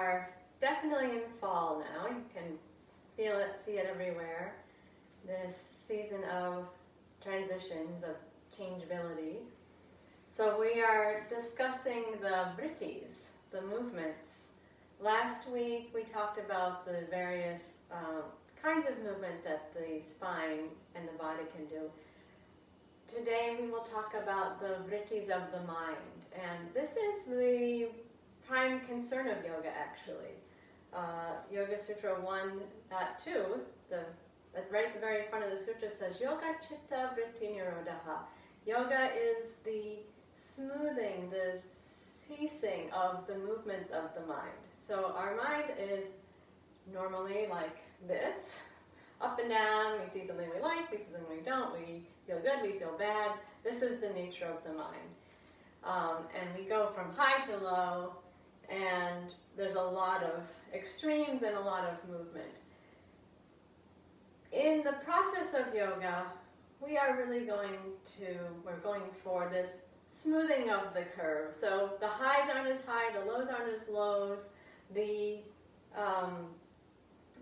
are definitely in fall now. You can feel it, see it everywhere. This season of transitions, of changeability. So we are discussing the vrittis, the movements. Last week we talked about the various kinds of movement that the spine and the body can do. Today we will talk about the vrittis of the mind, and this is the prime concern of yoga actually. Yoga Sutra 1.2, right at the very front of the sutra says, Yoga Chitta Vritti Nirodha. Yoga is the smoothing, the ceasing of the movements of the mind. So our mind is normally like this, up and down. We see something we like, we see something we don't, we feel good, we feel bad. This is the nature of the mind. And we go from high to low, and there's a lot of extremes and a lot of movement. In the process of yoga, we're going for this smoothing of the curve. So the highs aren't as high, the lows aren't as lows, the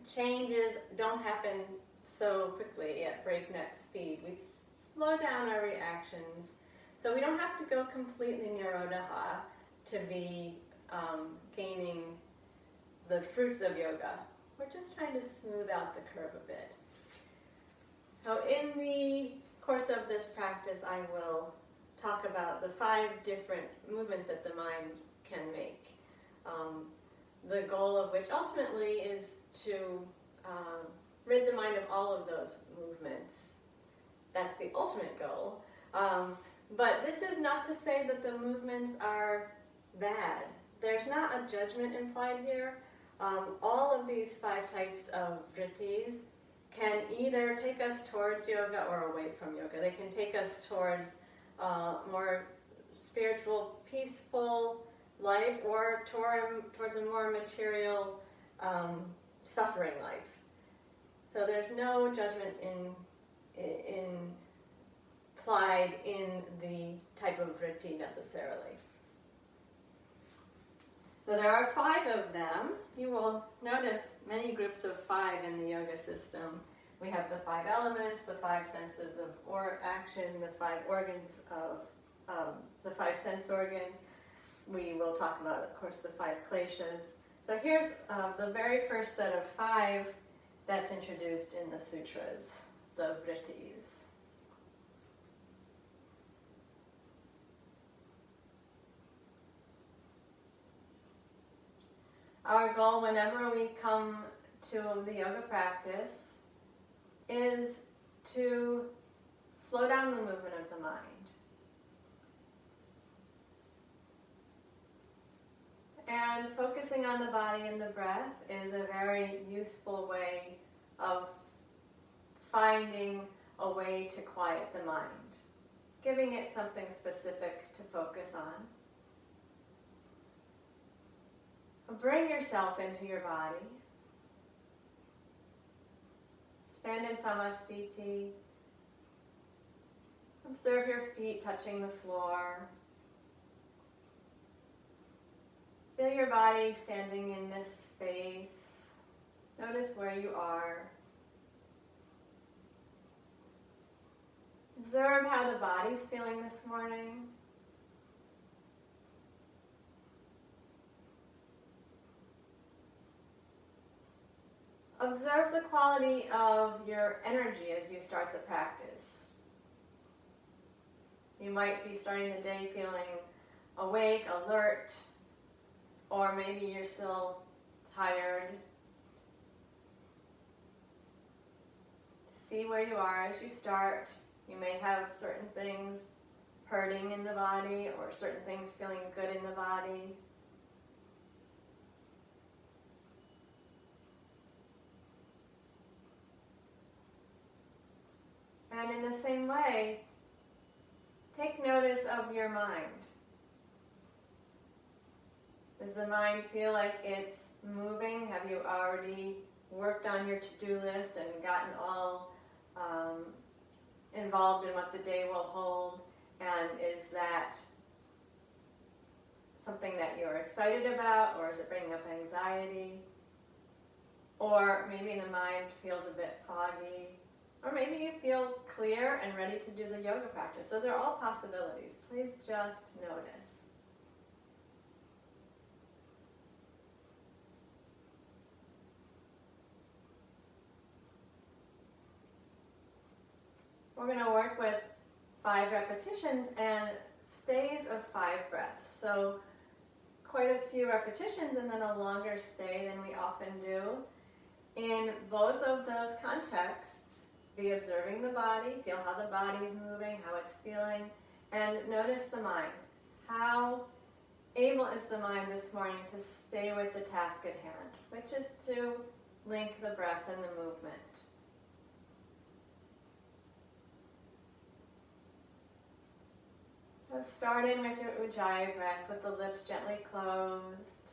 changes don't happen so quickly at breakneck speed. We slow down our reactions, so we don't have to go completely nirodha to be gaining the fruits of yoga. We're just trying to smooth out the curve a bit. So in the course of this practice, I will talk about the 5 different movements that the mind can make. The goal of which ultimately is to rid the mind of all of those movements. That's the ultimate goal. But this is not to say that the movements are bad. There's not a judgment implied here. All of these 5 types of vrittis can either take us towards yoga or away from yoga. They can take us towards more spiritual, peaceful life, or towards a more material, suffering life. So there's no judgment implied in the type of vritti necessarily. So there are 5 of them. You will notice many groups of 5 in the yoga system. We have the 5 elements, the 5 senses of action, the 5 organs of the 5 sense organs. We will talk about, of course, the 5 kleshas. So here's the very first set of 5 that's introduced in the sutras, the vrittis. Our goal whenever we come to the yoga practice is to slow down the movement of the mind. And focusing on the body and the breath is a very useful way of finding a way to quiet the mind, giving it something specific to focus on. Bring yourself into your body. Stand in samastiti. Observe your feet touching the floor. Feel your body standing in this space. Notice where you are. Observe how the body's feeling this morning. Observe the quality of your energy as you start the practice. You might be starting the day feeling awake, alert, or maybe you're still tired. See where you are as you start. You may have certain things hurting in the body or certain things feeling good in the body. And in the same way, take notice of your mind. Does the mind feel like it's moving? Have you already worked on your to-do list and gotten all involved in what the day will hold? And is that something that you're excited excited about, or is it bringing up anxiety? Or maybe the mind feels a bit foggy, or maybe you feel clear and ready to do the yoga practice. Those are all possibilities. Please just notice. We're going to work with 5 repetitions and stays of 5 breaths. So quite a few repetitions and then a longer stay than we often do. In both of those contexts, be observing the body, feel how the body is moving, how it's feeling, and notice the mind. How able is the mind this morning to stay with the task at hand, which is to link the breath and the movement. So start in with your Ujjayi breath with the lips gently closed.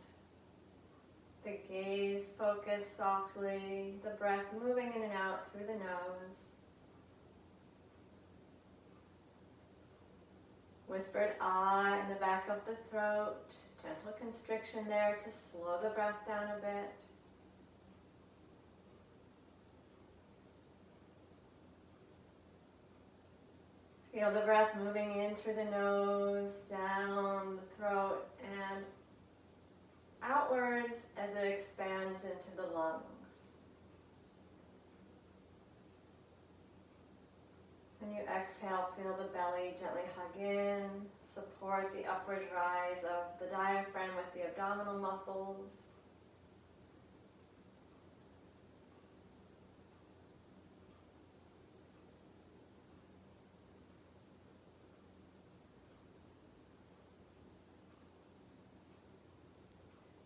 The gaze focused softly, the breath moving in and out through the nose. Whispered ah in the back of the throat, gentle constriction there to slow the breath down a bit. Feel the breath moving in through the nose, down the throat, and outwards as it expands into the lungs. When you exhale, feel the belly gently hug in, support the upward rise of the diaphragm with the abdominal muscles.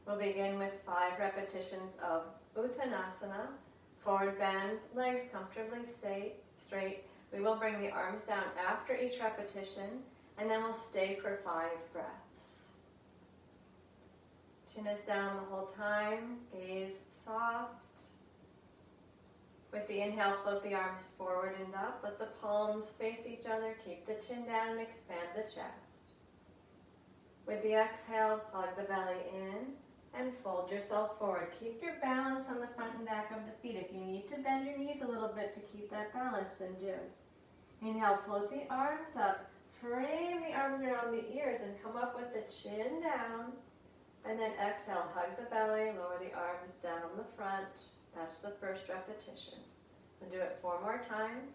We'll begin with 5 repetitions of Uttanasana, forward bend, legs comfortably straight. We will bring the arms down after each repetition, and then we'll stay for 5 breaths. Chin is down the whole time, gaze soft. With the inhale, float the arms forward and up. Let the palms face each other. Keep the chin down and expand the chest. With the exhale, hug the belly in and fold yourself forward. Keep your balance on the front and back of the feet. If you need to bend your knees a little bit to keep that balance, then do. Inhale, float the arms up. Frame the arms around the ears and come up with the chin down. And then exhale, hug the belly, lower the arms down the front. That's the first repetition. We'll do it 4 more times.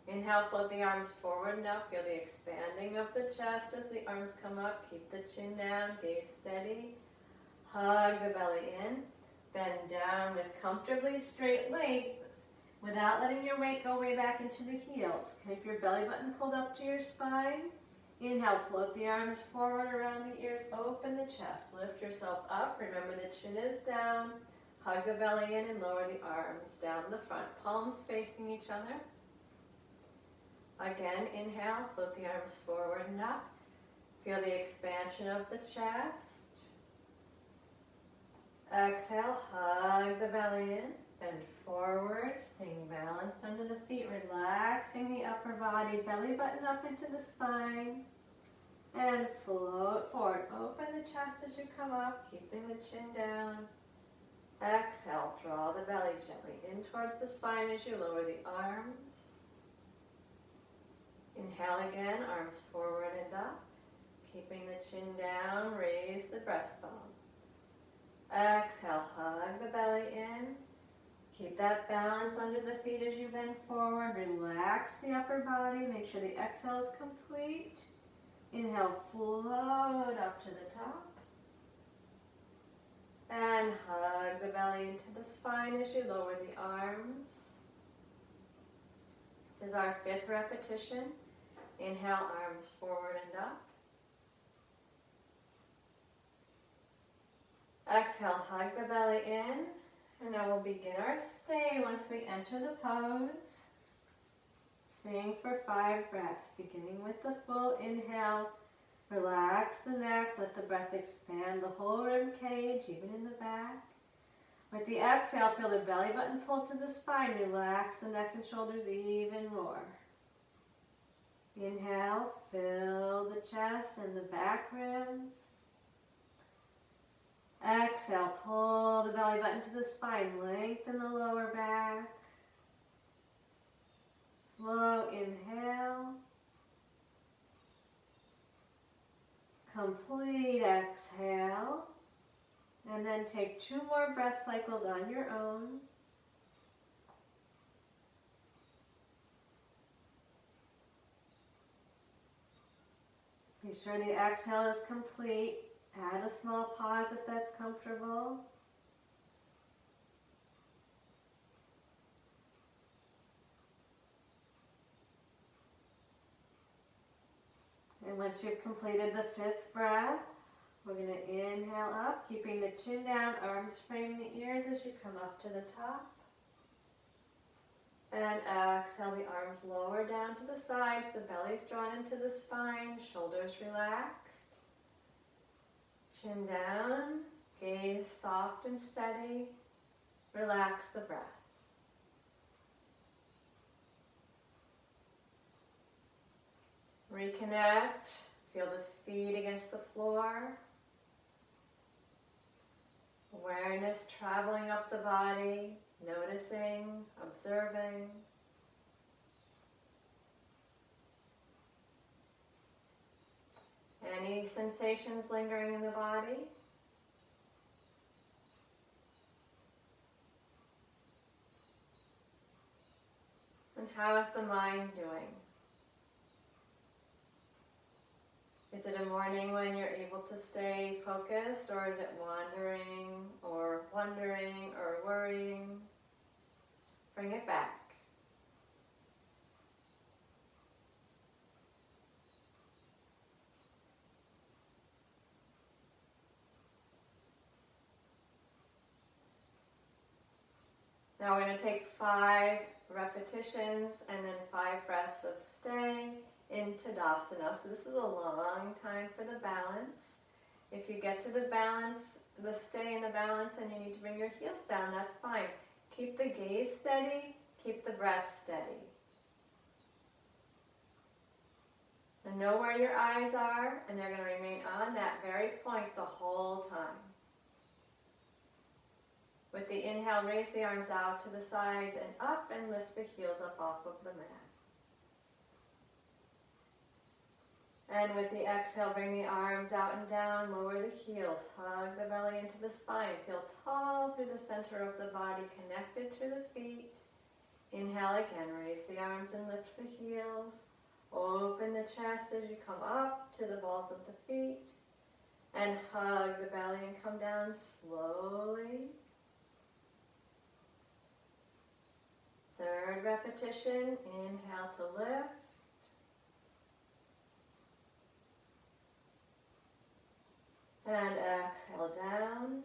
Inhale, float the arms forward and up. Feel the expanding of the chest as the arms come up. Keep the chin down, gaze steady. Hug the belly in. Bend down with comfortably straight legs without letting your weight go way back into the heels. Keep your belly button pulled up to your spine. Inhale, float the arms forward around the ears. Open the chest. Lift yourself up. Remember the chin is down. Hug the belly in and lower the arms down the front. Palms facing each other. Again, inhale, float the arms forward and up. Feel the expansion of the chest. Exhale, hug the belly in, bend forward, staying balanced under the feet, relaxing the upper body, belly button up into the spine, and float forward. Open the chest as you come up, keeping the chin down. Exhale, draw the belly gently in towards the spine as you lower the arms. Inhale again, arms forward and up. Keeping the chin down, raise the breastbone. Exhale, hug the belly in. Keep that balance under the feet as you bend forward. Relax the upper body. Make sure the exhale is complete. Inhale, float up to the top. And hug the belly into the spine as you lower the arms. This is our 5th repetition. Inhale, arms forward and up. Exhale, hug the belly in. And now we'll begin our stay once we enter the pose. Staying for 5 breaths, beginning with the full inhale. Relax the neck, let the breath expand the whole rib cage, even in the back. With the exhale, feel the belly button pull to the spine. Relax the neck and shoulders even more. Inhale, fill the chest and the back ribs. Exhale, pull the belly button to the spine, lengthen the lower back. Slow inhale. Complete exhale. And then take 2 more breath cycles on your own. Be sure the exhale is complete. Add a small pause if that's comfortable. And once you've completed the 5th breath, we're going to inhale up, keeping the chin down, arms framing the ears as you come up to the top. And exhale, the arms lower down to the sides, the belly's drawn into the spine, shoulders relaxed. Chin down, gaze soft and steady. Relax the breath. Reconnect, feel the feet against the floor. Awareness traveling up the body, noticing, observing. Any sensations lingering in the body? And how is the mind doing? Is it a morning when you're able to stay focused, or is it wandering, or wondering, or worrying? Bring it back. Now we're going to take 5 repetitions and then 5 breaths of stay in Tadasana. So this is a long time for the balance. If you get to the balance, the stay in the balance, and you need to bring your heels down, that's fine. Keep the gaze steady, keep the breath steady. And know where your eyes are, and they're going to remain on that very point the whole time. With the inhale, raise the arms out to the sides and up, and lift the heels up off of the mat. And with the exhale, bring the arms out and down, lower the heels, hug the belly into the spine. Feel tall through the center of the body, connected through the feet. Inhale again, raise the arms and lift the heels. Open the chest as you come up to the balls of the feet. And hug the belly and come down slowly. 3rd repetition, inhale to lift. And exhale down.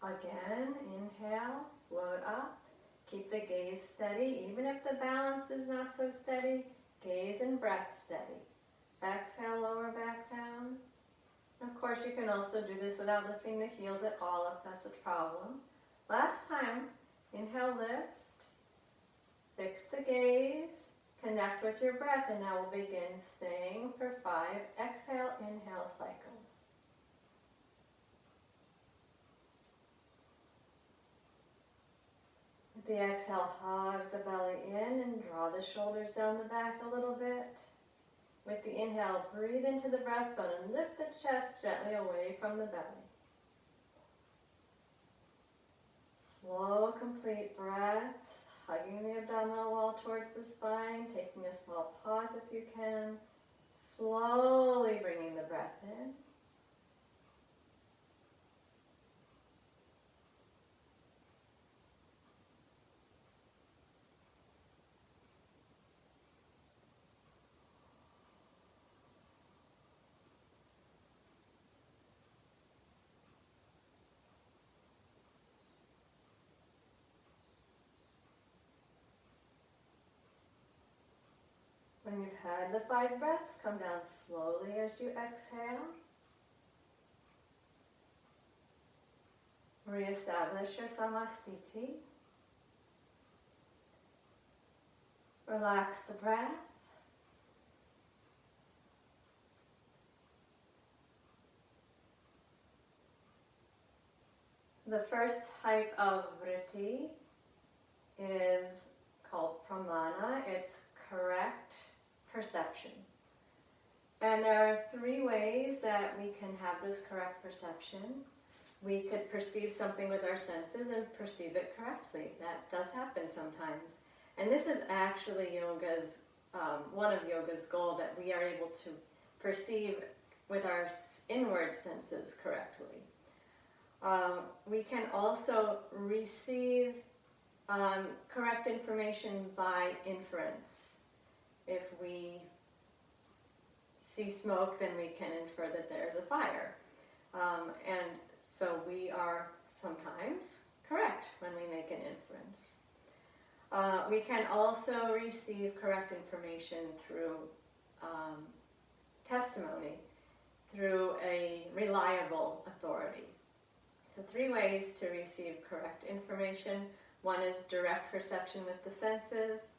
Again, inhale, float up. Keep the gaze steady. Even if the balance is not so steady, gaze and breath steady. Exhale, lower back down. Of course, you can also do this without lifting the heels at all if that's a problem. Last time, inhale, lift. Fix the gaze. Connect with your breath, and now we'll begin staying for 5 exhale, inhale cycles. With the exhale, hug the belly in and draw the shoulders down the back a little bit. With the inhale, breathe into the breastbone and lift the chest gently away from the belly. Slow, complete breaths, hugging the abdominal wall towards the spine, taking a small pause if you can, slowly bringing the breath in. When you've had the 5 breaths, come down slowly as you exhale. Reestablish your samastiti. Relax the breath. The first type of vritti is called pramana. It's correct perception. And there are three ways that we can have this correct perception. We could perceive something with our senses and perceive it correctly. That does happen sometimes. And this is actually yoga's, one of yoga's goal, that we are able to perceive with our inward senses correctly. We can also receive correct information by inference. If we see smoke, then we can infer that there's a fire. And so we are sometimes correct when we make an inference. We can also receive correct information through testimony, through a reliable authority. So three ways to receive correct information. One is direct perception with the senses,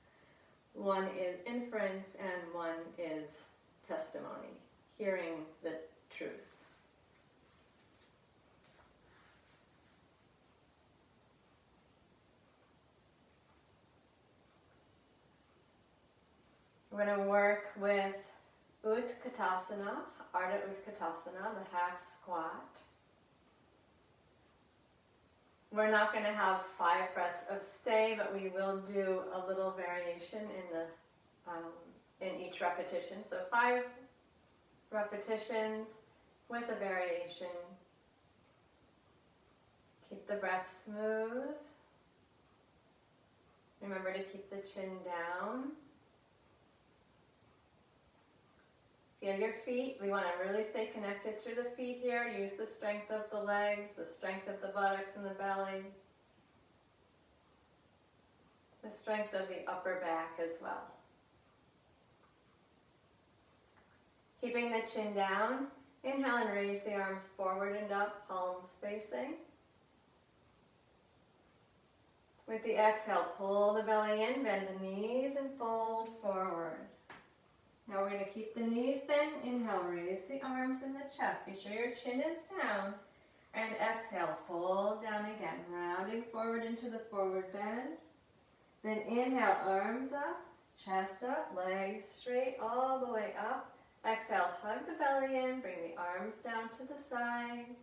one is inference, and one is testimony, hearing the truth. We're going to work with Utkatasana, Ardha Utkatasana, the half squat. We're not going to have 5 breaths of stay, but we will do a little variation in each repetition. So 5 repetitions with a variation. Keep the breath smooth. Remember to keep the chin down. Feel your feet. We want to really stay connected through the feet here. Use the strength of the legs, the strength of the buttocks and the belly, the strength of the upper back as well. Keeping the chin down, inhale and raise the arms forward and up, palms facing. With the exhale, pull the belly in, bend the knees and fold forward. Now we're going to keep the knees bent. Inhale, raise the arms in the chest. Be sure your chin is down. And exhale, fold down again, rounding forward into the forward bend. Then inhale, arms up, chest up, legs straight all the way up. Exhale, hug the belly in, bring the arms down to the sides.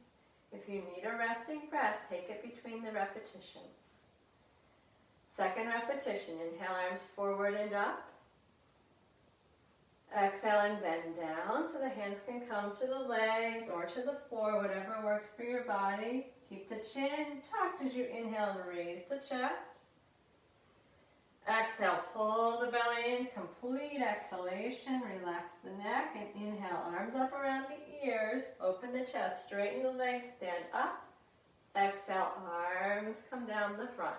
If you need a resting breath, take it between the repetitions. Second repetition, inhale, arms forward and up. Exhale and bend down so the hands can come to the legs or to the floor, whatever works for your body. Keep the chin tucked as you inhale and raise the chest. Exhale, pull the belly in, complete exhalation, relax the neck, and inhale, arms up around the ears, open the chest, straighten the legs, stand up. Exhale, arms come down the front.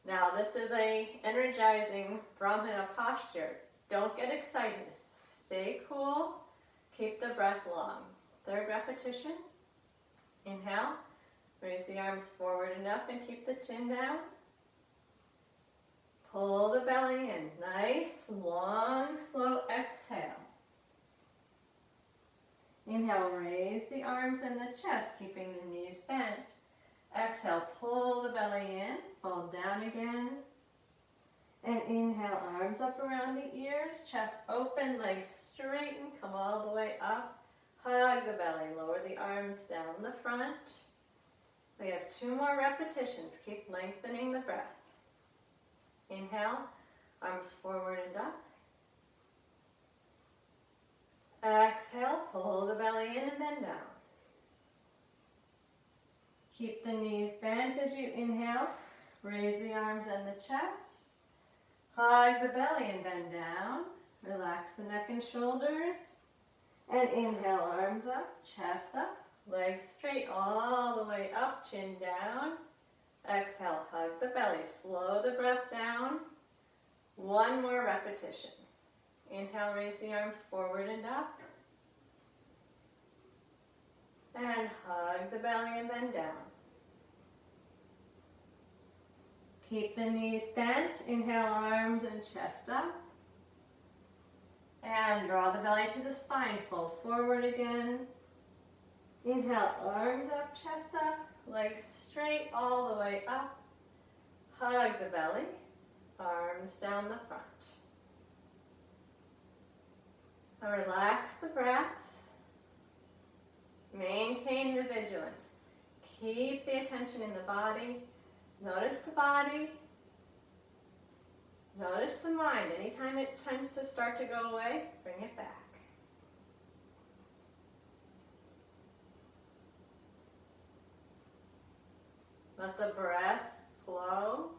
Now this is a energizing Brahmana posture. Don't get excited. Stay cool. Keep the breath long. Third repetition. Inhale. Raise the arms forward and up and keep the chin down. Pull the belly in. Nice, long, slow exhale. Inhale, raise the arms and the chest, keeping the knees bent. Exhale, pull the belly in, fold down again. And inhale, arms up around the ears, chest open, legs straighten, come all the way up. Hug the belly, lower the arms down the front. We have 2 more repetitions. Keep lengthening the breath. Inhale, arms forward and up. Exhale, pull the belly in and then down. Keep the knees bent as you inhale. Raise the arms and the chest. Hug the belly and bend down. Relax the neck and shoulders. And inhale, arms up, chest up, legs straight all the way up, chin down. Exhale, hug the belly. Slow the breath down. 1 more repetition. Inhale, raise the arms forward and up. And hug the belly and bend down. Keep the knees bent. Inhale, arms and chest up. And draw the belly to the spine. Fold forward again. Inhale, arms up, chest up. legs straight all the way up. Hug the belly, arms down the front. Now relax the breath. Maintain the vigilance. Keep the attention in the body. Notice the body. Notice the mind. Anytime it tends to start to go away, bring it back. Let the breath flow.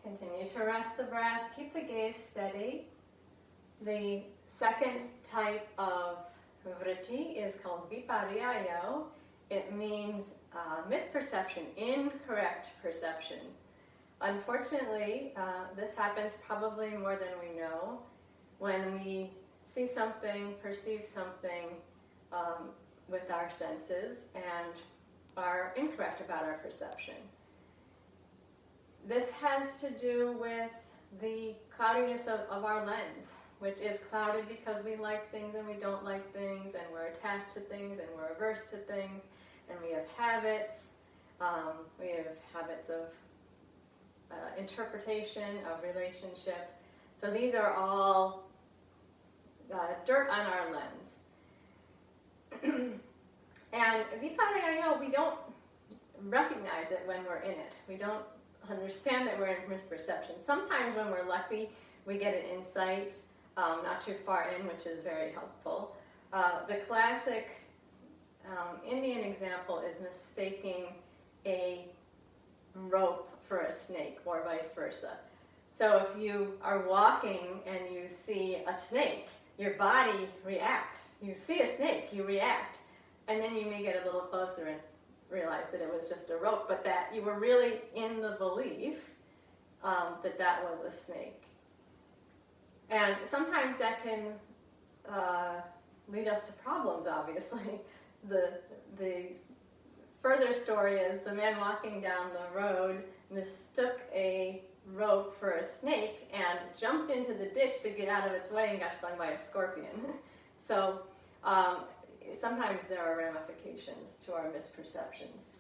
Continue to rest the breath. Keep the gaze steady. The second type of vritti is called viparyayo. It means misperception, incorrect perception. Unfortunately, this happens probably more than we know. When we see something, perceive something with our senses and are incorrect about our perception. This has to do with the cloudiness of our lens, which is clouded because we like things and we don't like things, and we're attached to things and we're averse to things, and we have habits. We have habits of interpretation, of relationship. So these are all dirt on our lens. And viparyayo, we don't recognize it when we're in it. We don't understand that we're in misperception. Sometimes when we're lucky, we get an insight not too far in, which is very helpful. The classic Indian example is mistaking a rope for a snake, or vice versa. So if you are walking and you see a snake, your body reacts. You see a snake, you react, and then you may get a little closer and realize that it was just a rope, but that you were really in the belief that that was a snake. And sometimes that can lead us to problems, obviously. The further story is the man walking down the road mistook a rope for a snake and jumped into the ditch to get out of its way and got stung by a scorpion. So sometimes there are ramifications to our misperceptions.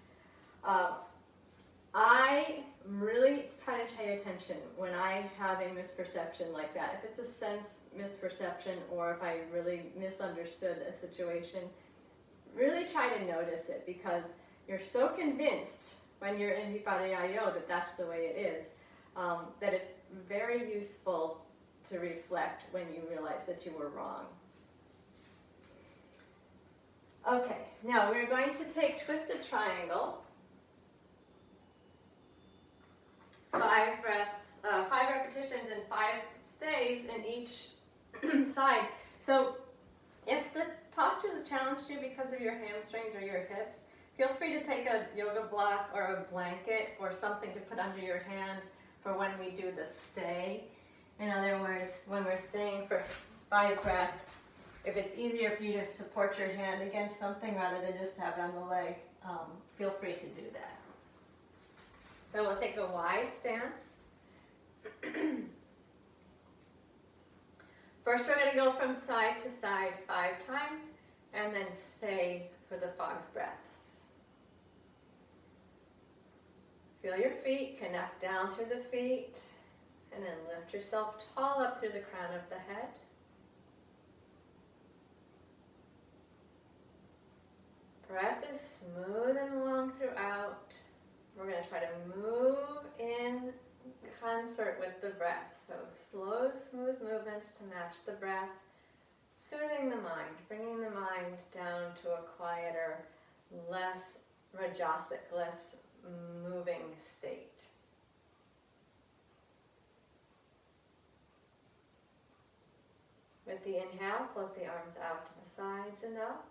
I really try to pay attention when I have a misperception like that. If it's a sense misperception, or if I really misunderstood a situation, really try to notice it, because you're so convinced when you're in viparyayo that that's the way it is, that it's very useful to reflect when you realize that you were wrong. Okay, now we're going to take twisted triangle. 5 breaths, 5 repetitions and 5 stays in each side. So if the posture is a challenge to you because of your hamstrings or your hips, feel free to take a yoga block or a blanket or something to put under your hand for when we do the stay. In other words, when we're staying for 5 breaths, if it's easier for you to support your hand against something rather than just have it on the leg, feel free to do that. So we'll take a wide stance. First we're going to go from side to side 5 times and then stay for the 5 breaths. Feel your feet, connect down through the feet, and then lift yourself tall up through the crown of the head. Breath is smooth and long throughout. We're going to try to move in concert with the breath. So slow, smooth movements to match the breath, soothing the mind, bringing the mind down to a quieter, less rajasic, less moving state. With the inhale, float the arms out to the sides and up.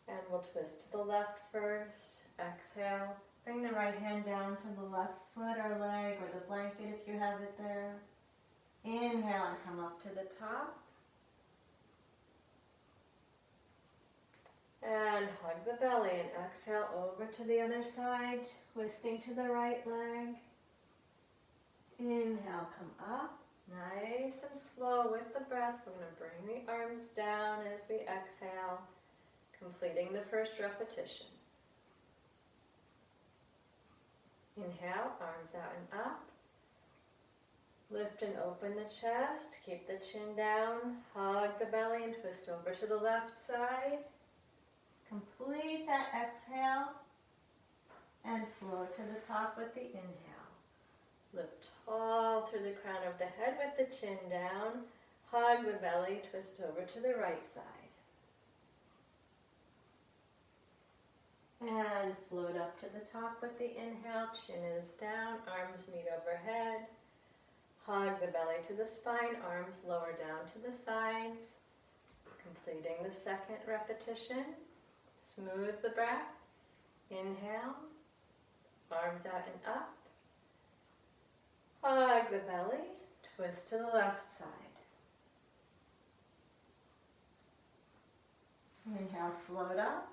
And we'll twist to the left first. Exhale. Bring the right hand down to the left foot or leg or the blanket if you have it there. Inhale and come up to the top. And hug the belly and exhale over to the other side, twisting to the right leg. Inhale, come up. Nice and slow with the breath. We're going to bring the arms down as we exhale, completing the first repetition. Inhale, arms out and up. Lift and open the chest. Keep the chin down. Hug the belly and twist over to the left side. Complete that exhale and float to the top with the inhale. Lift tall through the crown of the head with the chin down. Hug the belly, twist over to the right side. And float up to the top with the inhale. Chin is down, arms meet overhead. Hug the belly to the spine, arms lower down to the sides. Completing the second repetition. Smooth the breath. Inhale, arms out and up. Hug the belly, twist to the left side. Inhale, float up.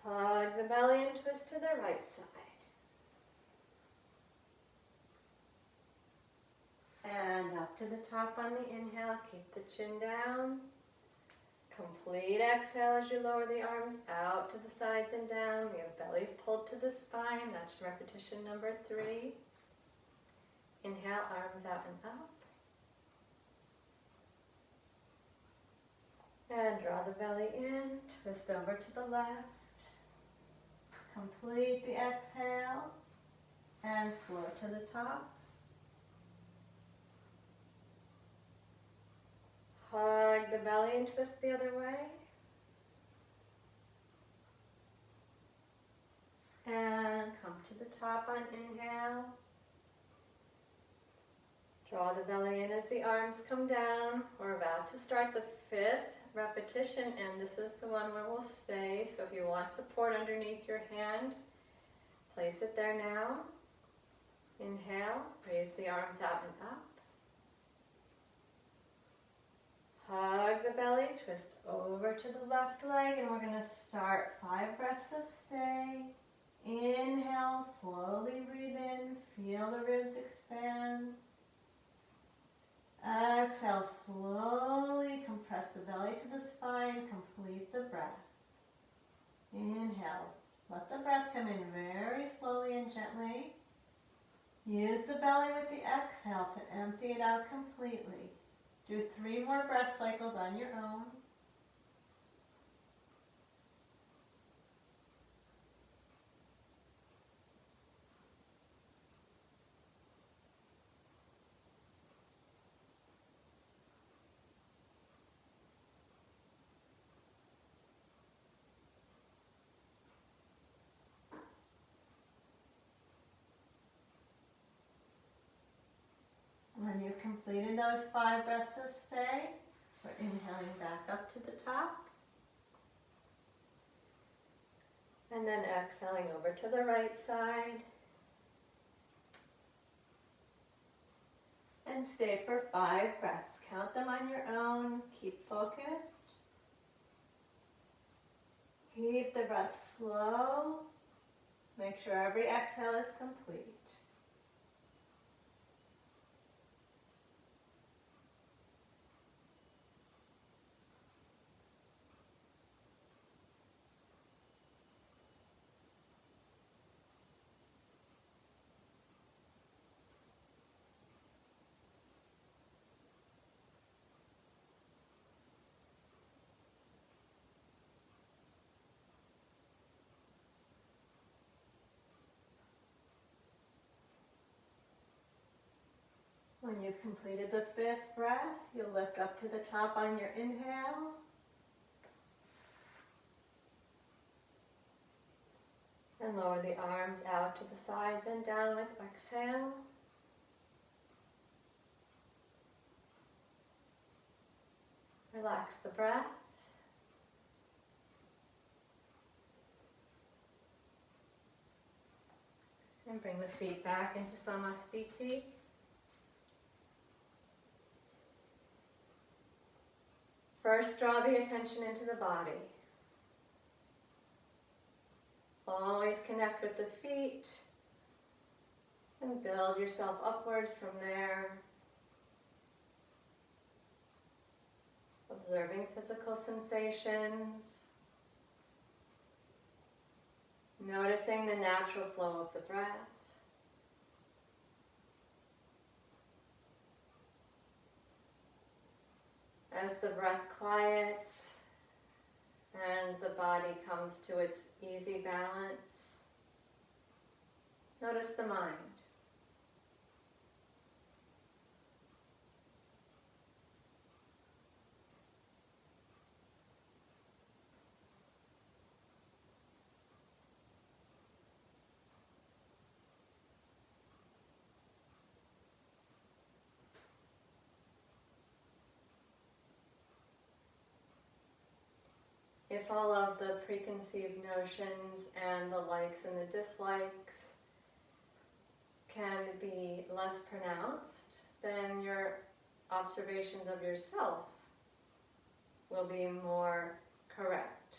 Hug the belly and twist to the right side. And up to the top on the inhale, keep the chin down. Complete exhale as you lower the arms out to the sides and down. We have bellies pulled to the spine. That's repetition number 3. Inhale, arms out and up. And draw the belly in, twist over to the left. Complete the exhale and float to the top. Hug the belly and twist the other way. And come to the top on inhale. Draw the belly in as the arms come down. We're about to start the 5th repetition, and this is the one where we'll stay. So if you want support underneath your hand, place it there now. Inhale, raise the arms out and up. Hug the belly, twist over to the left leg, and we're going to start 5 breaths of stay. Inhale, slowly breathe in, feel the ribs expand. Exhale, slowly compress the belly to the spine, complete the breath. Inhale, let the breath come in very slowly and gently. Use the belly with the exhale to empty it out completely. Do 3 more breath cycles on your own. When you've completed those 5 breaths of stay, we're inhaling back up to the top. And then exhaling over to the right side. And stay for 5 breaths. Count them on your own. Keep focused. Keep the breath slow. Make sure every exhale is complete. When you've completed the 5th breath, you'll lift up to the top on your inhale. And lower the arms out to the sides and down with exhale. Relax the breath. And bring the feet back into Samastiti. First, draw the attention into the body. Always connect with the feet. And build yourself upwards from there. Observing physical sensations. Noticing the natural flow of the breath. As the breath quiets and the body comes to its easy balance, notice the mind. If all of the preconceived notions and the likes and the dislikes can be less pronounced, then your observations of yourself will be more correct.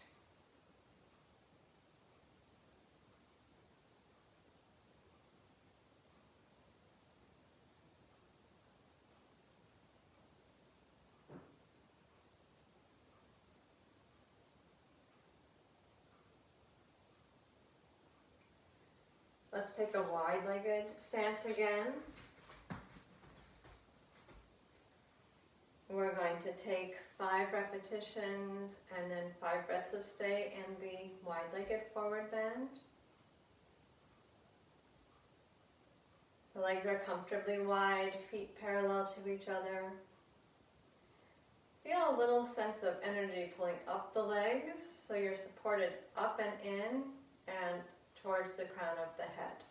Let's take a wide-legged stance again. We're going to take 5 repetitions and then 5 breaths of stay in the wide-legged forward bend. The legs are comfortably wide, feet parallel to each other. Feel a little sense of energy pulling up the legs, so you're supported up and in and towards the crown of the head.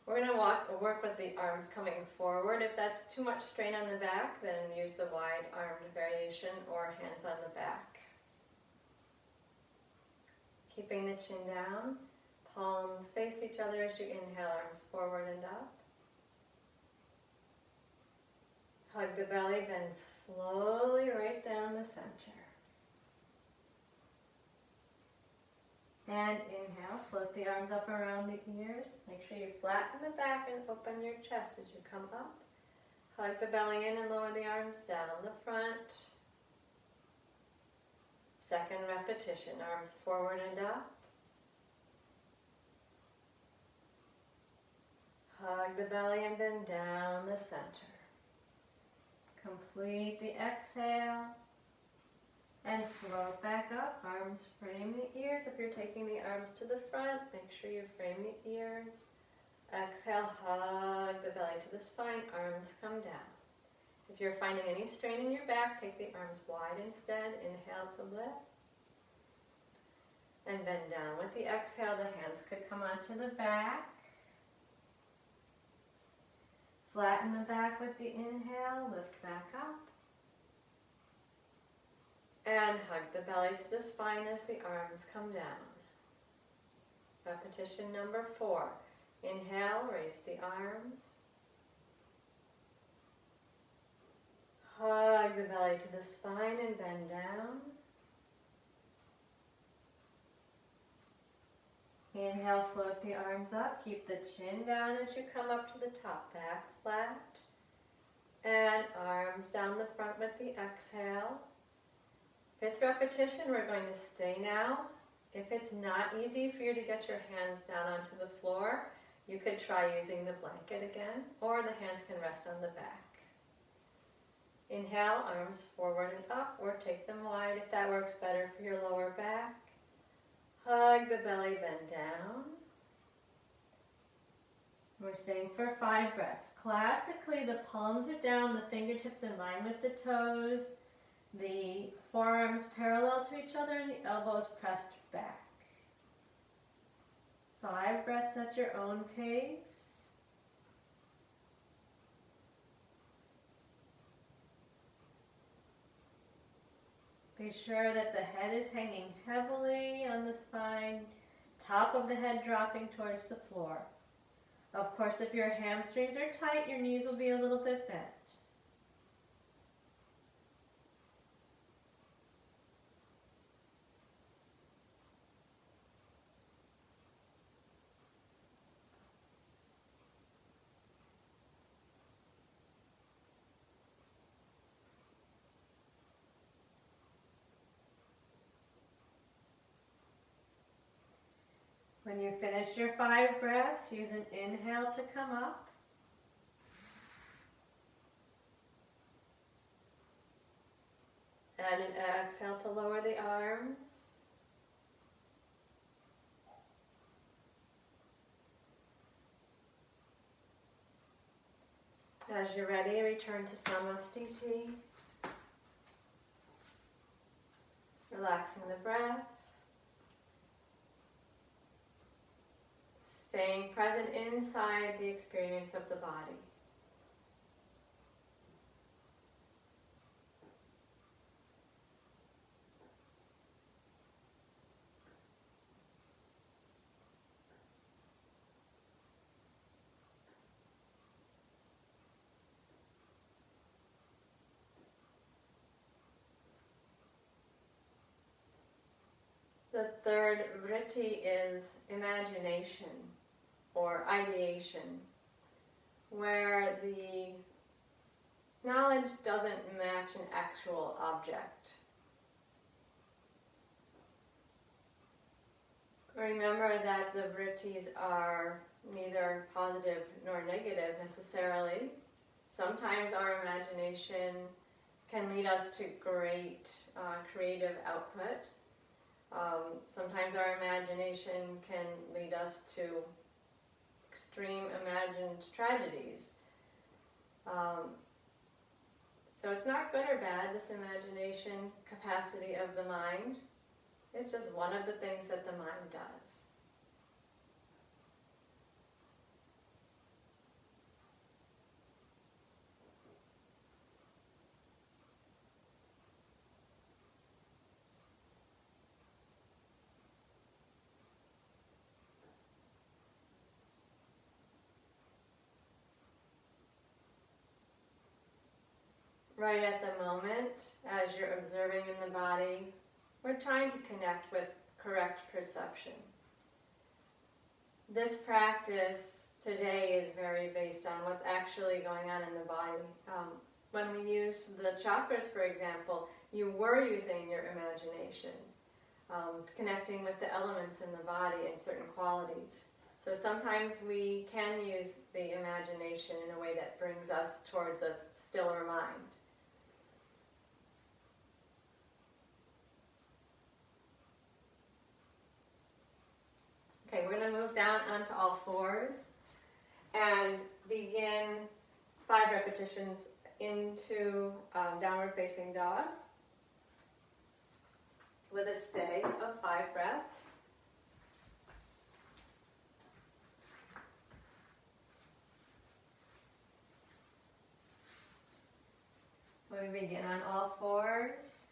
We're going to work with the arms coming forward. If that's too much strain on the back, then use the wide-armed variation or hands on the back. Keeping the chin down, palms face each other as you inhale, arms forward and up. Hug the belly, bend slowly right down the center. And inhale, float the arms up around the ears. Make sure you flatten the back and open your chest as you come up. Hug the belly in and lower the arms down the front. Second repetition, arms forward and up. Hug the belly and bend down the center. Complete the exhale. And float back up, arms frame the ears. If you're taking the arms to the front, make sure you frame the ears. Exhale, hug the belly to the spine, arms come down. If you're finding any strain in your back, take the arms wide instead. Inhale to lift. And bend down. With the exhale, the hands could come onto the back. Flatten the back with the inhale, lift back up. And hug the belly to the spine as the arms come down. Repetition number 4. Inhale, raise the arms. Hug the belly to the spine and bend down. Inhale, float the arms up. Keep the chin down as you come up to the top, back flat. And arms down the front with the exhale. 5th repetition, we're going to stay now. If it's not easy for you to get your hands down onto the floor, you could try using the blanket again, or the hands can rest on the back. Inhale, arms forward and up, or take them wide if that works better for your lower back. Hug the belly, bend down. We're staying for 5 breaths. Classically, the palms are down, the fingertips in line with the toes. The forearms parallel to each other and the elbows pressed back. 5 breaths at your own pace. Be sure that the head is hanging heavily on the spine, top of the head dropping towards the floor. Of course, if your hamstrings are tight, your knees will be a little bit bent. When you finish your 5 breaths, use an inhale to come up. And an exhale to lower the arms. As you're ready, return to Samastiti. Relaxing the breath. Staying present inside the experience of the body. The third vritti is imagination or ideation, where the knowledge doesn't match an actual object. Remember that the vrittis are neither positive nor negative necessarily. Sometimes our imagination can lead us to great creative output. Sometimes our imagination can lead us to extreme imagined tragedies. So it's not good or bad, this imagination capacity of the mind. It's just one of the things that the mind does. Right at the moment, as you're observing in the body, we're trying to connect with correct perception. This practice today is very based on what's actually going on in the body. When we used the chakras, for example, you were using your imagination, connecting with the elements in the body and certain qualities. So sometimes we can use the imagination in a way that brings us towards a stiller mind. Okay, we're going to move down onto all fours and begin 5 repetitions into downward facing dog with a stay of 5 breaths. We begin on all fours,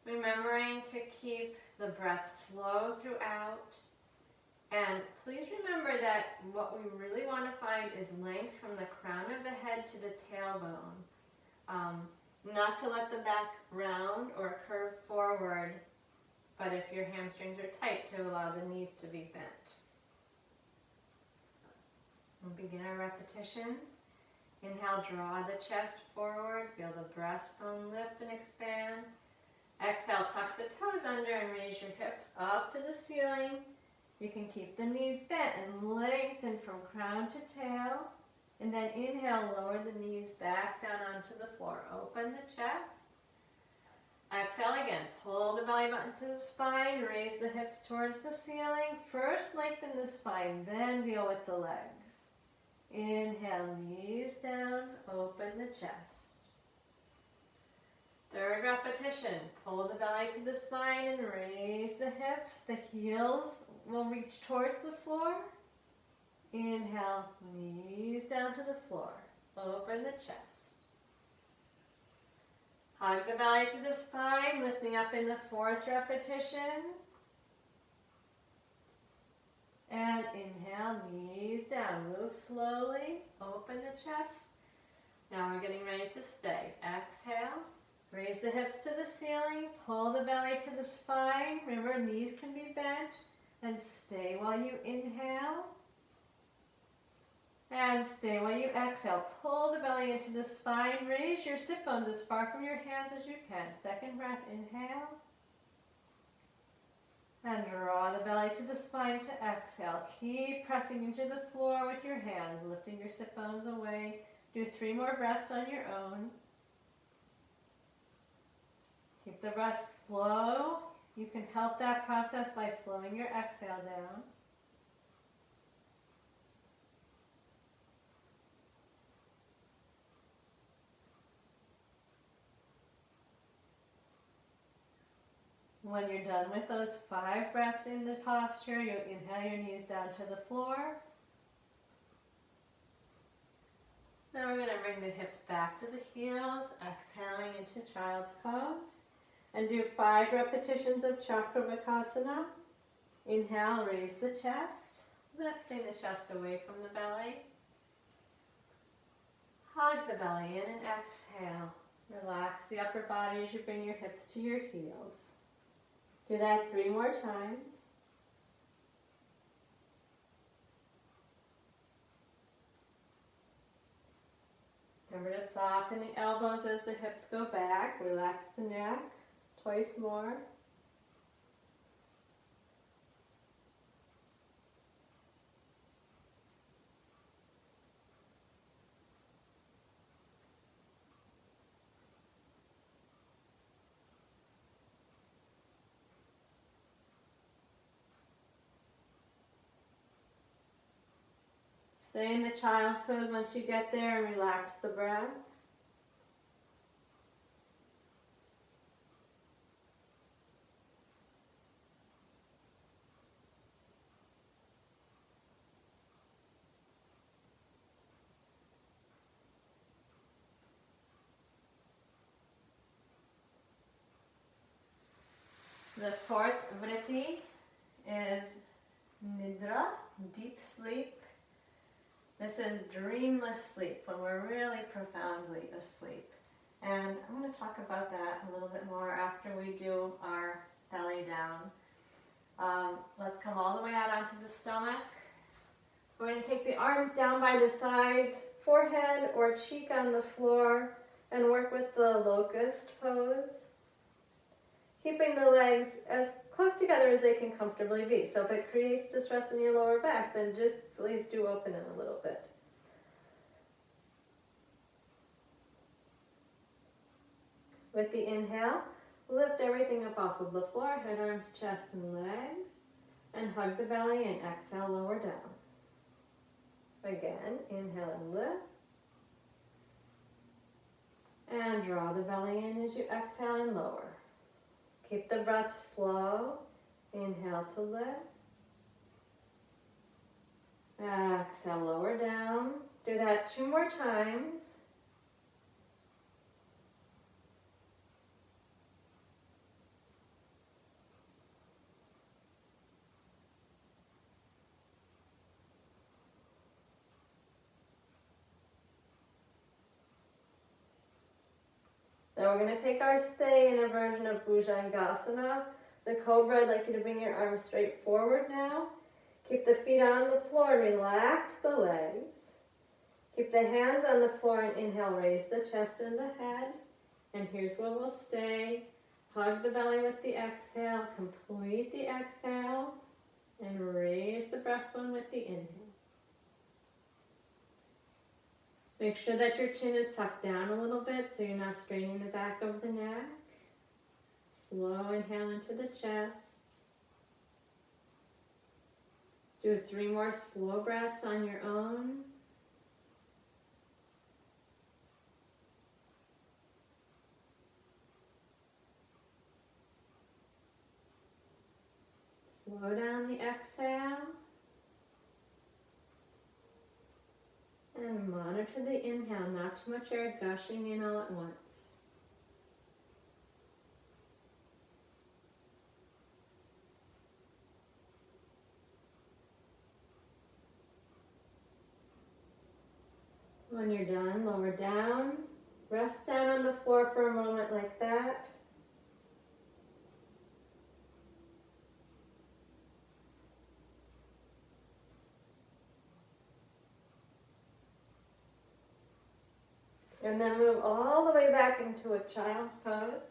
remembering to keep the breath slow throughout. And please remember that what we really want to find is length from the crown of the head to the tailbone. Not to let the back round or curve forward, but if your hamstrings are tight, to allow the knees to be bent. We'll begin our repetitions. Inhale, draw the chest forward, feel the breastbone lift and expand. Exhale, tuck the toes under and raise your hips up to the ceiling. You can keep the knees bent and lengthen from crown to tail. And then inhale, lower the knees back down onto the floor. Open the chest. Exhale again, pull the belly button to the spine, raise the hips towards the ceiling. First lengthen the spine, then deal with the legs. Inhale, knees down, open the chest. Third repetition, pull the belly to the spine and raise the hips. The heels will reach towards the floor. Inhale, knees down to the floor. Open the chest. Hug the belly to the spine, lifting up in the 4th repetition. And inhale, knees down. Move slowly, open the chest. Now we're getting ready to stay. Exhale. Raise the hips to the ceiling, pull the belly to the spine. Remember, knees can be bent. And stay while you inhale. And stay while you exhale. Pull the belly into the spine. Raise your sit bones as far from your hands as you can. Second breath, inhale. And draw the belly to the spine to exhale. Keep pressing into the floor with your hands, lifting your sit bones away. Do 3 more breaths on your own. Keep the breath slow. You can help that process by slowing your exhale down. When you're done with those 5 breaths in the posture, you inhale your knees down to the floor. Now we're going to bring the hips back to the heels, exhaling into child's pose. And do 5 repetitions of Chakravakasana. Inhale, raise the chest, lifting the chest away from the belly. Hug the belly in and exhale. Relax the upper body as you bring your hips to your heels. Do that 3 more times. Remember to soften the elbows as the hips go back. Relax the neck. Twice more. Stay in the child's pose once you get there and relax the breath. The 4th vritti is nidra, deep sleep. This is dreamless sleep, when we're really profoundly asleep. And I'm going to talk about that a little bit more after we do our belly down. Let's come all the way out onto the stomach. We're going to take the arms down by the sides, forehead or cheek on the floor, and work with the locust pose. Keeping the legs as close together as they can comfortably be. So if it creates distress in your lower back, then just please do open them a little bit. With the inhale, lift everything up off of the floor, head, arms, chest, and legs, and hug the belly and exhale, lower down. Again, inhale and lift. And draw the belly in as you exhale and lower. Keep the breath slow. Inhale to lift. Exhale, lower down. Do that 2 more times. Now we're going to take our stay in a version of Bhujangasana. The cobra, I'd like you to bring your arms straight forward now. Keep the feet on the floor, relax the legs. Keep the hands on the floor and inhale, raise the chest and the head. And here's where we'll stay. Hug the belly with the exhale, complete the exhale, and raise the breastbone with the inhale. Make sure that your chin is tucked down a little bit so you're not straining the back of the neck. Slow inhale into the chest. Do 3 more slow breaths on your own. Slow down the exhale. And monitor the inhale, not too much air gushing in all at once. When you're done, lower down. Rest down on the floor for a moment like that. And then move all the way back into a child's pose.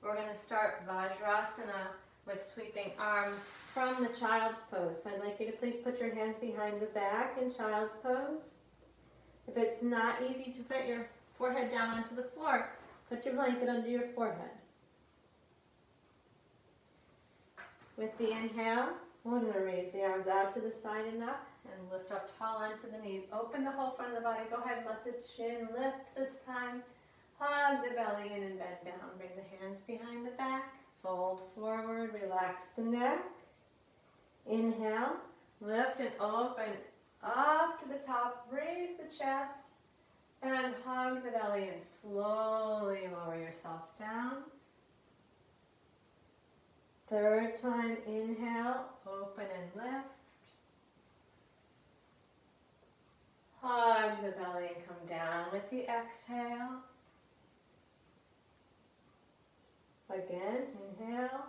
We're going to start Vajrasana with sweeping arms from the child's pose. So I'd like you to please put your hands behind the back in child's pose. If it's not easy to put your forehead down onto the floor, put your blanket under your forehead. With the inhale, we're going to raise the arms out to the side and up and lift up tall onto the knees. Open the whole front of the body. Go ahead and let the chin lift this time. Hug the belly in and bend down. Bring the hands behind the back. Fold forward. Relax the neck. Inhale. Lift and open up to the top. Raise the chest. And hug the belly and slowly lower yourself down. Third time, inhale, open and lift. Hug the belly and come down with the exhale. Again, inhale.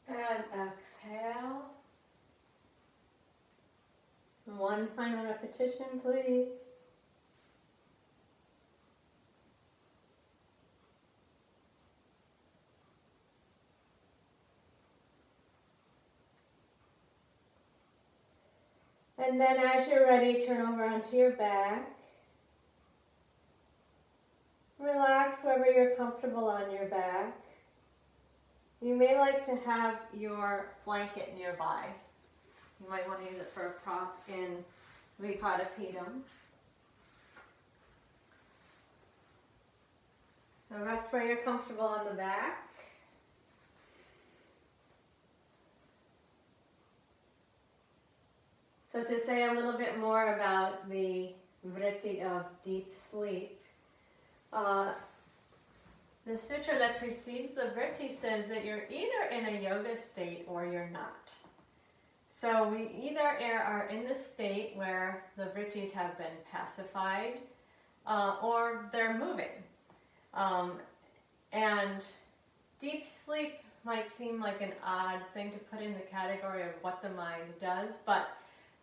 And exhale. One final repetition, please. And then as you're ready, turn over onto your back. Relax wherever you're comfortable on your back. You may like to have your blanket nearby. You might want to use it for a prop in vrittis. So rest where you're comfortable on the back. So to say a little bit more about the vritti of deep sleep, the sutra that precedes the vritti says that you're either in a yoga state or you're not. So we either are in the state where the vrittis have been pacified or they're moving. And deep sleep might seem like an odd thing to put in the category of what the mind does, but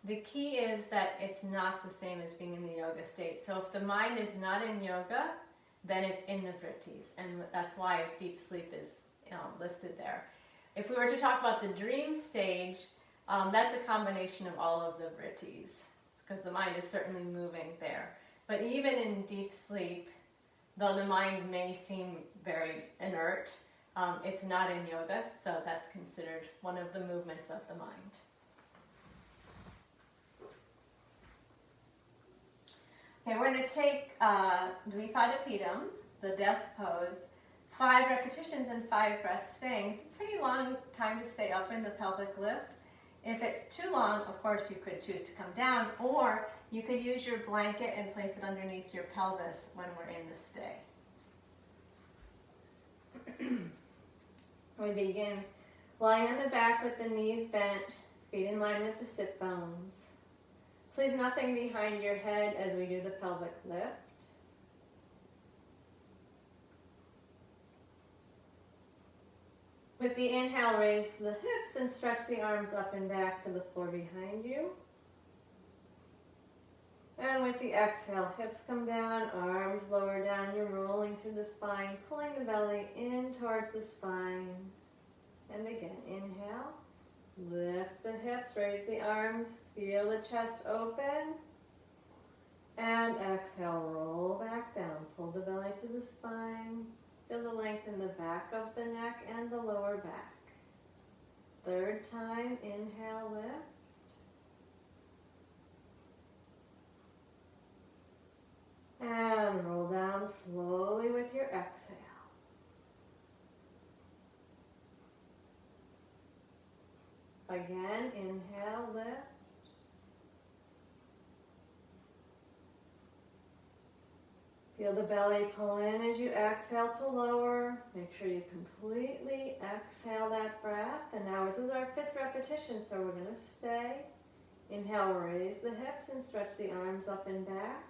the key is that it's not the same as being in the yoga state. So if the mind is not in yoga, then it's in the vrittis, and that's why deep sleep is listed there. If we were to talk about the dream stage, that's a combination of all of the vrittis, because the mind is certainly moving there. But even in deep sleep, though the mind may seem very inert, it's not in yoga, so that's considered one of the movements of the mind. Okay, we're going to take vrittis, the desk pose, 5 repetitions and 5 breaths staying. It's a pretty long time to stay up in the pelvic lift. If it's too long, of course, you could choose to come down, or you could use your blanket and place it underneath your pelvis when we're in the stay. We begin lying on the back with the knees bent, feet in line with the sit bones. Please nothing behind your head as we do the pelvic lift. With the inhale, raise the hips and stretch the arms up and back to the floor behind you. And with the exhale, hips come down, arms lower down. You're rolling through the spine, pulling the belly in towards the spine. And again, inhale. Lift the hips, raise the arms, feel the chest open, and exhale, roll back down. Pull the belly to the spine, feel the length in the back of the neck and the lower back. Third time, inhale, lift. And roll down slowly with your exhale. Again, inhale, lift. Feel the belly pull in as you exhale to lower. Make sure you completely exhale that breath. And now this is our 5th repetition, so we're going to stay. Inhale, raise the hips and stretch the arms up and back.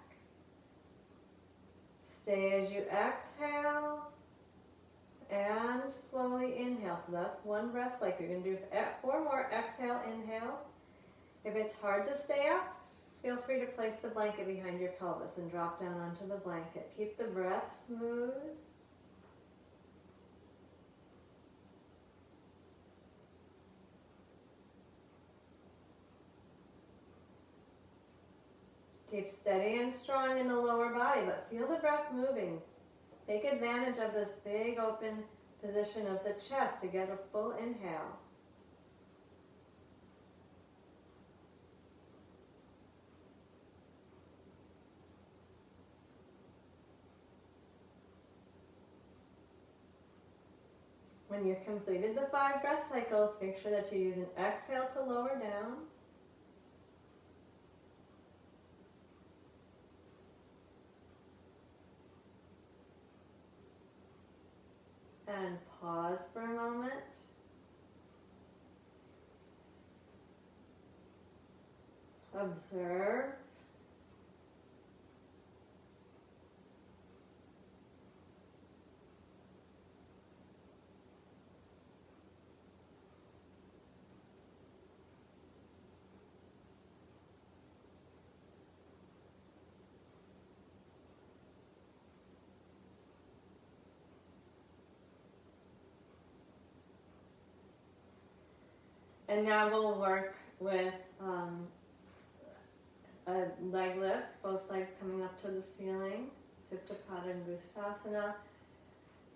Stay as you exhale. And slowly inhale. So that's 1 breath cycle. You're going to do 4 more exhale inhales. If it's hard to stay up, feel free to place the blanket behind your pelvis and drop down onto the blanket. Keep the breath smooth. steady and strong in the lower body, but feel the breath moving. Take advantage of this big open position of the chest to get a full inhale. When you've completed the 5 breath cycles, make sure that you use an exhale to lower down. And pause for a moment. Observe. And now we'll work with a leg lift, both legs coming up to the ceiling, Supta Pada and Asana.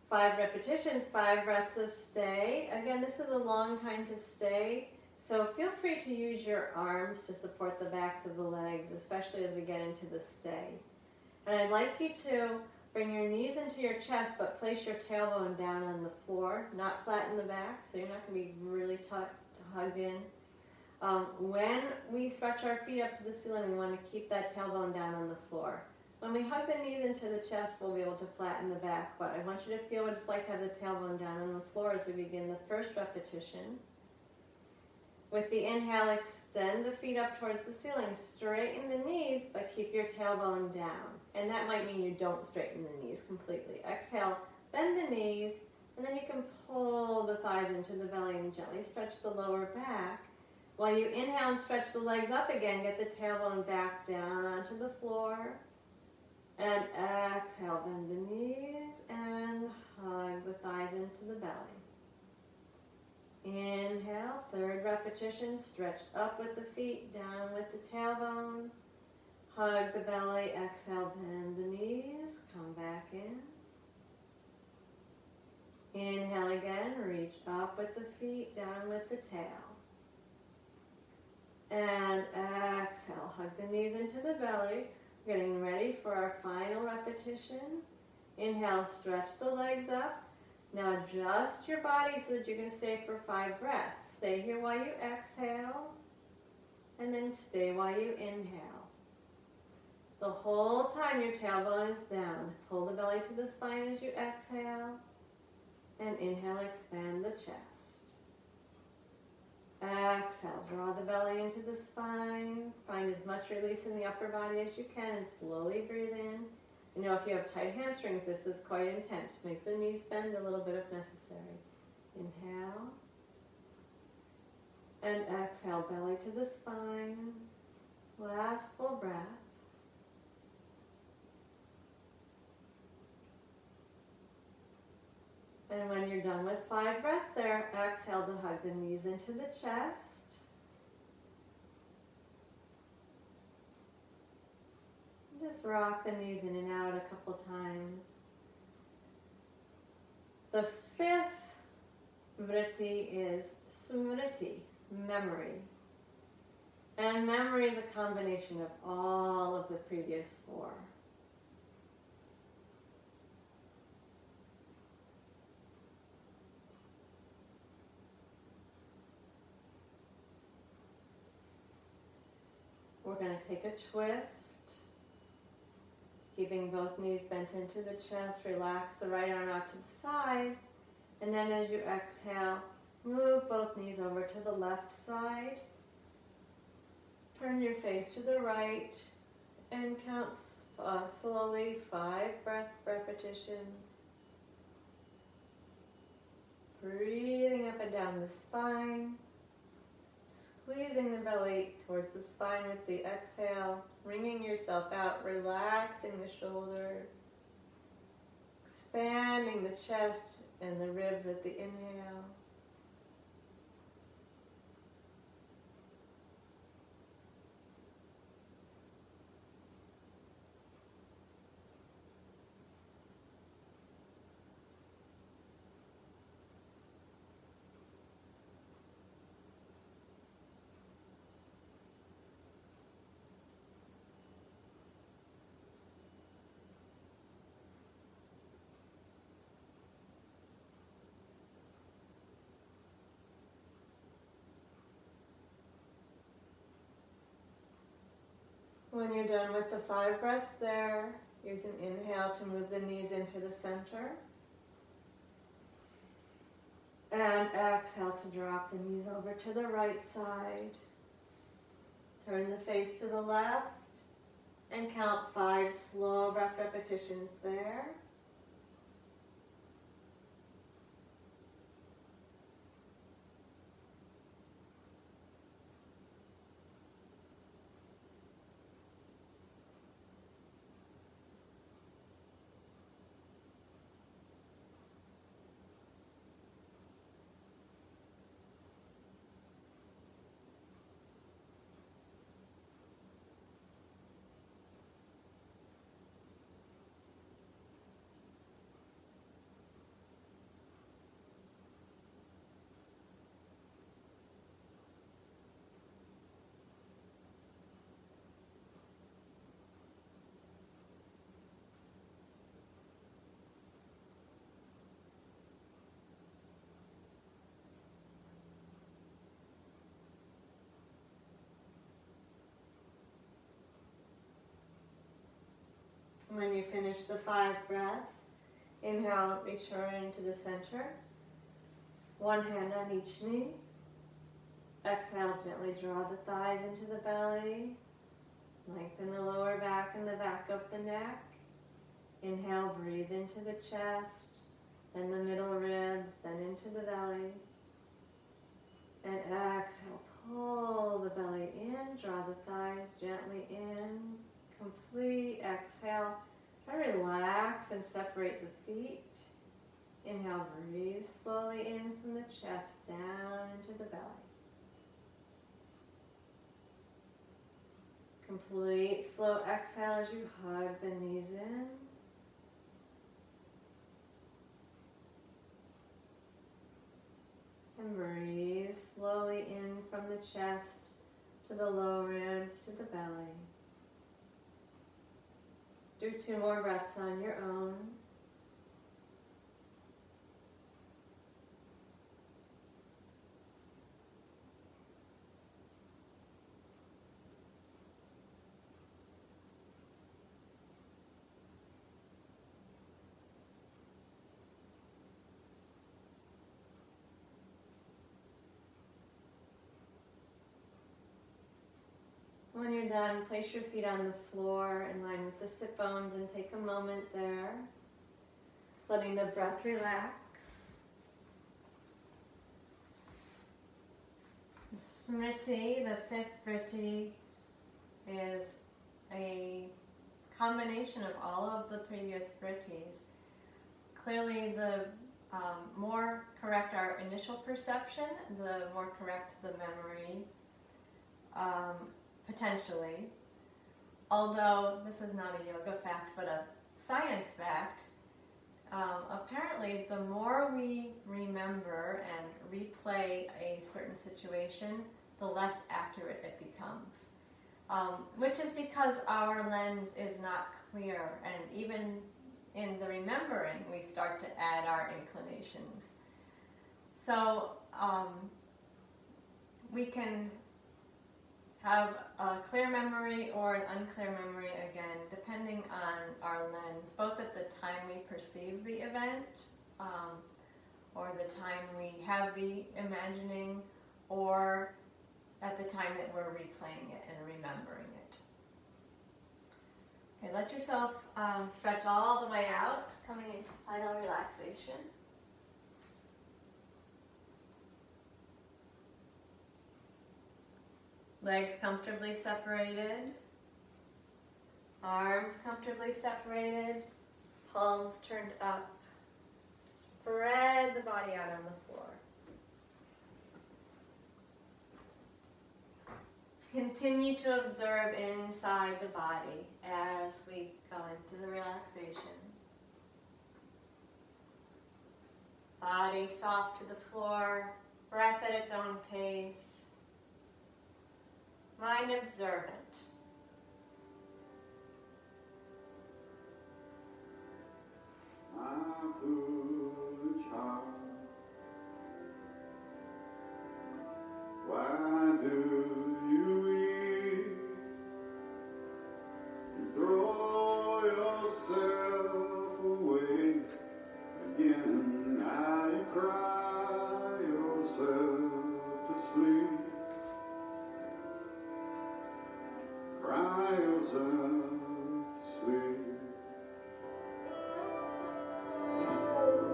5 repetitions, 5 breaths of stay. Again, this is a long time to stay, so feel free to use your arms to support the backs of the legs, especially as we get into the stay. And I'd like you to bring your knees into your chest, but place your tailbone down on the floor, not flatten the back, so you're not going to be really hugged in. When we stretch our feet up to the ceiling, we want to keep that tailbone down on the floor. When we hug the knees into the chest, we'll be able to flatten the back, but I want you to feel what it's like to have the tailbone down on the floor as we begin the first repetition. With the inhale, extend the feet up towards the ceiling. Straighten the knees, but keep your tailbone down. And that might mean you don't straighten the knees completely. Exhale, bend the knees, and then you can pull the thighs into the belly and gently stretch the lower back. While you inhale and stretch the legs up again, get the tailbone back down onto the floor. And exhale, bend the knees and hug the thighs into the belly. Inhale, 3rd repetition, stretch up with the feet, down with the tailbone. Hug the belly, exhale, bend the knees, come back in. Inhale again, reach up with the feet, down with the tail. And exhale, hug the knees into the belly. Getting ready for our final repetition. Inhale, stretch the legs up. Now adjust your body so that you can stay for 5 breaths. Stay here while you exhale, and then stay while you inhale. The whole time your tailbone is down. Pull the belly to the spine as you exhale, and inhale, expand the chest. Exhale, draw the belly into the spine. Find as much release in the upper body as you can and slowly breathe in. You know, if you have tight hamstrings, this is quite intense. Make the knees bend a little bit if necessary. Inhale. And exhale, belly to the spine. Last full breath. And when you're done with 5 breaths there, exhale to hug the knees into the chest. Just rock the knees in and out a couple times. The 5th vritti is smriti, memory. And memory is a combination of all of the previous 4. We're going to take a twist, keeping both knees bent into the chest. Relax the right arm out to the side, and then as you exhale, move both knees over to the left side. Turn your face to the right and count slowly 5 breath repetitions. Breathing up and down the spine. Squeezing the belly towards the spine with the exhale, wringing yourself out, relaxing the shoulder, expanding the chest and the ribs with the inhale. When you're done with the 5 breaths there, use an inhale to move the knees into the center. And exhale to drop the knees over to the right side. Turn the face to the left and count 5 slow breath repetitions there. When you finish the 5 breaths, inhale, return to the center. One hand on each knee. Exhale, gently draw the thighs into the belly. Lengthen the lower back and the back of the neck. Inhale, breathe into the chest, then the middle ribs, then into the belly. And exhale, pull the belly in, draw the thighs gently in. Complete exhale. Try to relax and separate the feet. Inhale, breathe slowly in from the chest down into the belly. Complete slow exhale as you hug the knees in. And breathe slowly in from the chest to the low ribs to the belly. Do 2 more breaths on your own. When you're done, place your feet on the floor in line with the sit bones and take a moment there, letting the breath relax. Smriti, the 5th vritti, is a combination of all of the previous vrittis. Clearly, the more correct our initial perception, the more correct the memory. Potentially, although this is not a yoga fact but a science fact, apparently the more we remember and replay a certain situation, the less accurate it becomes, which is because our lens is not clear, and even in the remembering we start to add our inclinations. So we can have a clear memory or an unclear memory again, depending on our lens, both at the time we perceive the event, or the time we have the imagining, or at the time that we're replaying it and remembering it. Okay, let yourself stretch all the way out, coming into final relaxation. Legs comfortably separated, arms comfortably separated, palms turned up. Spread the body out on the floor. Continue to observe inside the body as we go into the relaxation. Body soft to the floor, breath at its own pace. Mind observant. Why do you weep? cry yourself to sleep.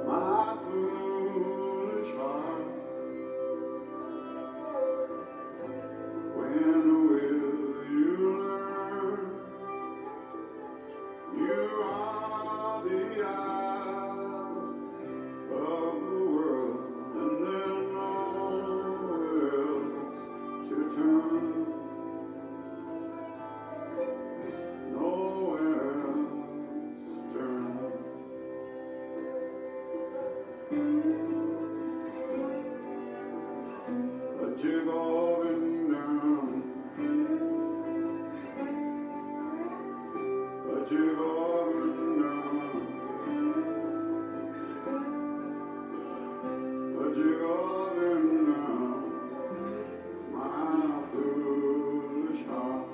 My foolish heart, when will you learn? You are the eyes of the world, and there's nowhere else to turn. Nowhere else to turn. But you're going down. But you're going down. But you're going down. My foolish heart.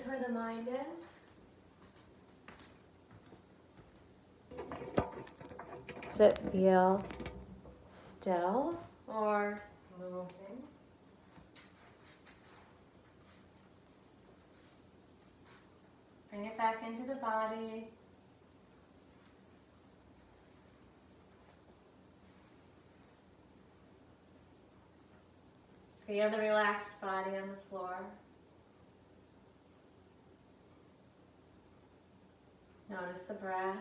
Notice where the mind is. Does it feel still or moving? Bring it back into the body. Feel the relaxed body on the floor. Notice the breath.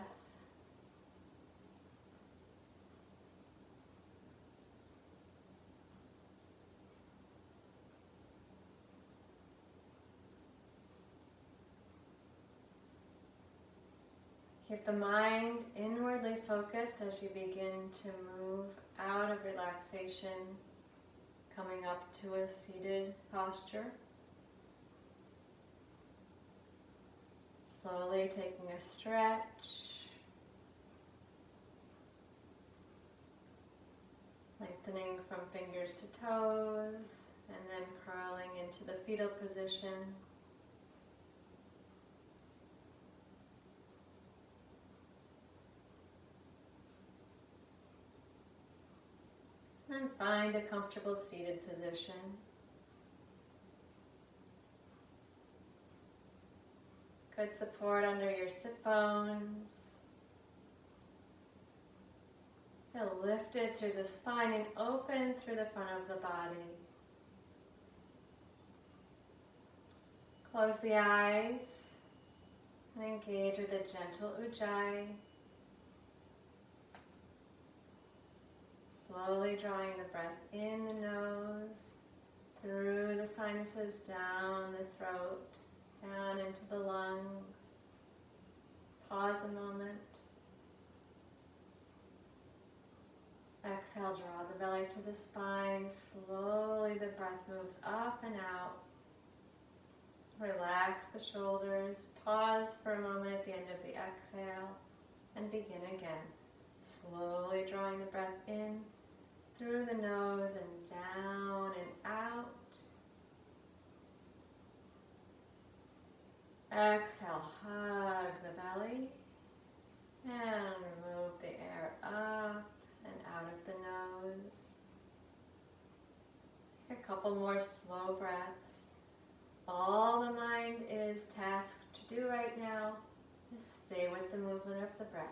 Keep the mind inwardly focused as you begin to move out of relaxation, coming up to a seated posture. Slowly taking a stretch, lengthening from fingers to toes, and then curling into the fetal position. And find a comfortable seated position. Good support under your sit bones. Feel lifted through the spine and open through the front of the body. Close the eyes and engage with a gentle ujjayi. Slowly drawing the breath in the nose, through the sinuses, down the throat, down into the lungs. Pause a moment. Exhale, draw the belly to the spine. Slowly the breath moves up and out. Relax the shoulders. Pause for a moment at the end of the exhale and begin again. Slowly drawing the breath in through the nose and down and out. Exhale, hug the belly and remove the air up and out of the nose. A couple more slow breaths. All the mind is tasked to do right now is stay with the movement of the breath.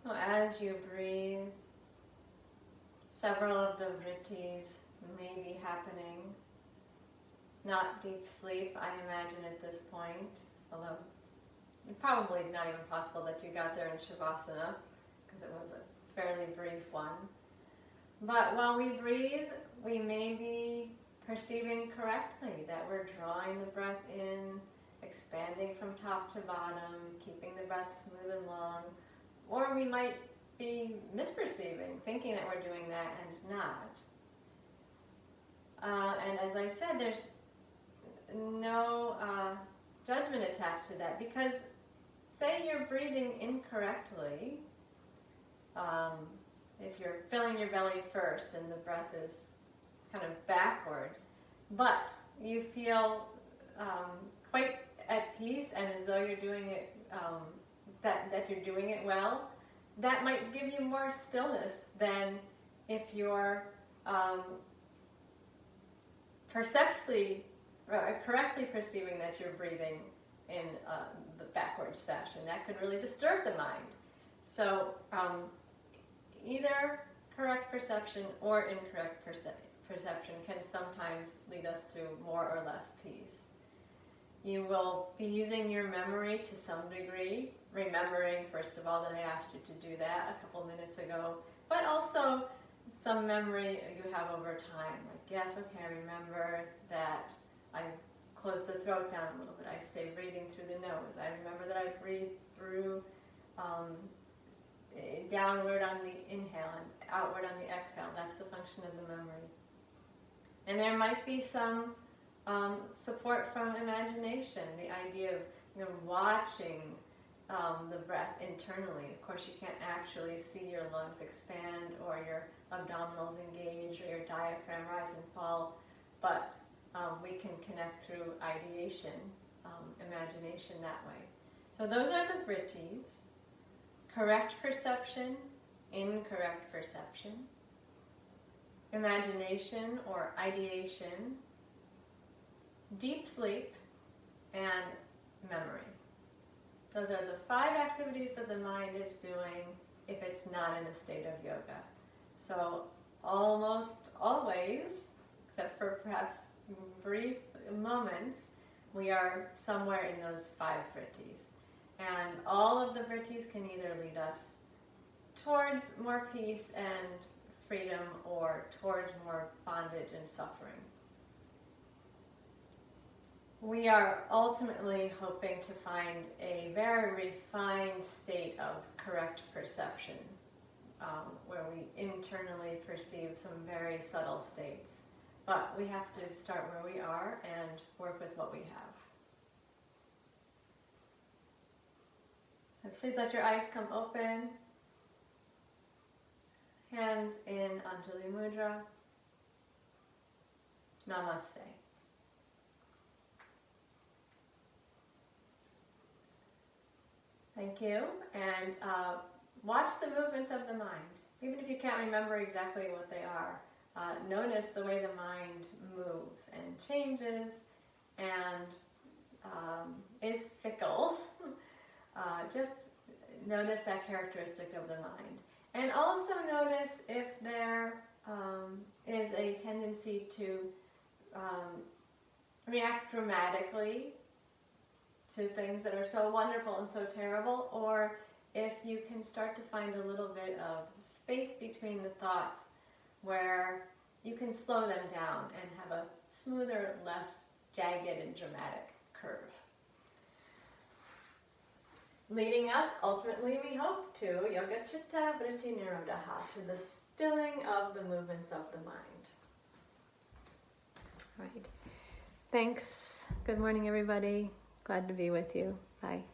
Well, as you breathe, several of the vrittis may be happening. Not deep sleep, I imagine, at this point, although it's probably not even possible that you got there in Shavasana, because it was a fairly brief one. But while we breathe, we may be perceiving correctly that we're drawing the breath in, expanding from top to bottom, keeping the breath smooth and long. Or we might be misperceiving, thinking that we're doing that and not. And as I said, there's no judgment attached to that, because say you're breathing incorrectly, if you're filling your belly first and the breath is kind of backwards, but you feel quite at peace and as though you're doing it, that you're doing it well, that might give you more stillness than if you're correctly perceiving that you're breathing in the backwards fashion. That could really disturb the mind. So either correct perception or incorrect perception can sometimes lead us to more or less peace. You will be using your memory to some degree, remembering, first of all, that I asked you to do that a couple minutes ago, but also some memory you have over time. Like, yes, okay, I remember that I close the throat down a little bit. I stay breathing through the nose. I remember that I breathe through downward on the inhale and outward on the exhale. That's the function of the memory. And there might be some support from imagination, the idea of watching the breath internally. Of course, you can't actually see your lungs expand or your abdominals engage or your diaphragm rise and fall, but we can connect through ideation, imagination that way. So those are the vrittis: correct perception, incorrect perception, imagination or ideation, deep sleep, and memory. Those are the 5 activities that the mind is doing if it's not in a state of yoga. So almost always, except for perhaps brief moments, we are somewhere in those 5 vrittis. And all of the vrittis can either lead us towards more peace and freedom or towards more bondage and suffering. We are ultimately hoping to find a very refined state of correct perception, where we internally perceive some very subtle states. But we have to start where we are and work with what we have. So please let your eyes come open. Hands in Anjali Mudra. Namaste. Thank you, and watch the movements of the mind. Even if you can't remember exactly what they are, notice the way the mind moves and changes and is fickle. Just notice that characteristic of the mind. And also notice if there is a tendency to react dramatically to things that are so wonderful and so terrible, or if you can start to find a little bit of space between the thoughts where you can slow them down and have a smoother, less jagged and dramatic curve. Leading us, ultimately, we hope, to Yoga Chitta Vritti Nirodha, to the stilling of the movements of the mind. Right. Thanks. Good morning, everybody. Glad to be with you. Bye.